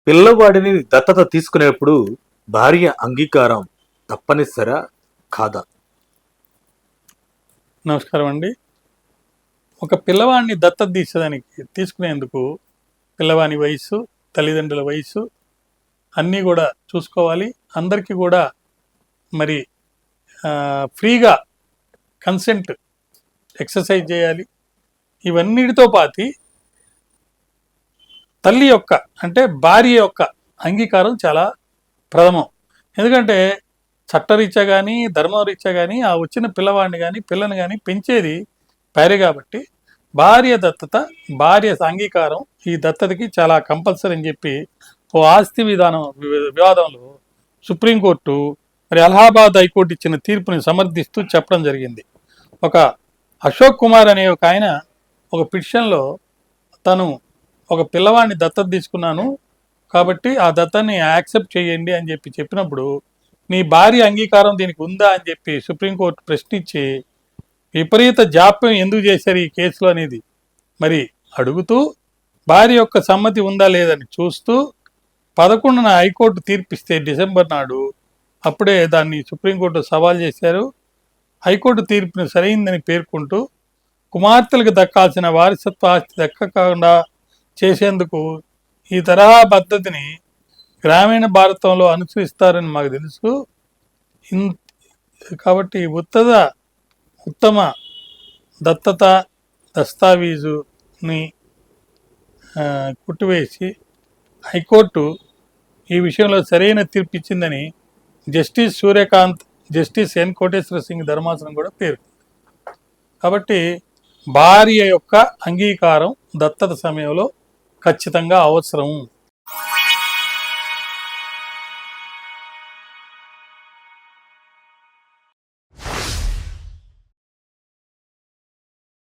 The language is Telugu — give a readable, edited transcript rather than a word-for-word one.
పిల్లవాడిని దత్తత తీసుకునేప్పుడు భార్య అంగీకారం తప్పనిసరా కాదా? నమస్కారం అండి. ఒక పిల్లవాడిని దత్తత తీసుకునేందుకు పిల్లవాని వయసు, తల్లిదండ్రుల వయసు అన్నీ కూడా చూసుకోవాలి. అందరికీ కూడా మరి ఫ్రీగా కన్సెంట్ ఎక్సర్సైజ్ చేయాలి. ఇవన్నిటితో పాటు తల్లి యొక్క అంటే భార్య యొక్క అంగీకారం చాలా ప్రథమం. ఎందుకంటే చట్టరీత్యా కానీ ధర్మరీత్యా కానీ ఆ వచ్చిన పిల్లవాడిని కానీ పిల్లని కానీ పెంచేది భార్య కాబట్టి భార్య దత్తత, భార్య అంగీకారం ఈ దత్తతకి చాలా కంపల్సరీ అని చెప్పి ఓ ఆస్తి వివాదంలో సుప్రీంకోర్టు మరి అలహాబాద్ హైకోర్టు ఇచ్చిన తీర్పుని సమర్థిస్తూ చెప్పడం జరిగింది. ఒక అశోక్ కుమార్ అనే ఒక ఆయన ఒక పిటిషన్లో తను ఒక పిల్లవాడిని దత్తత తీసుకున్నాను కాబట్టి ఆ దత్తని యాక్సెప్ట్ చేయండి అని చెప్పినప్పుడు నీ భార్య అంగీకారం దీనికి ఉందా అని చెప్పి సుప్రీంకోర్టు ప్రశ్నించి విపరీత జాప్యం ఎందుకు చేశారు ఈ కేసులో అనేది మరి అడుగుతూ భార్య యొక్క సమ్మతి ఉందా లేదని చూస్తూ 11న హైకోర్టు తీర్పిస్తే డిసెంబర్ నాడు అప్పుడే దాన్ని సుప్రీంకోర్టు సవాల్ చేశారు. హైకోర్టు తీర్పును సరైందని పేర్కొంటూ కుమార్తెలకు దక్కాల్సిన వారసత్వ ఆస్తి దక్కకుండా చేసేందుకు ఈ తరహా పద్ధతిని గ్రామీణ భారతంలో అనుసరిస్తారని మాకు తెలుసు. కాబట్టి ఉత్తమ దత్తత దస్తావీజుని కుట్టివేసి హైకోర్టు ఈ విషయంలో సరైన తీర్పు ఇచ్చిందని justice Suryakant, justice N Koteswara Singh ధర్మాసనం కూడా పేర్కొంది. కాబట్టి భార్య యొక్క అంగీకారం దత్తత సమయంలో ఖచ్చితంగా అవసరం.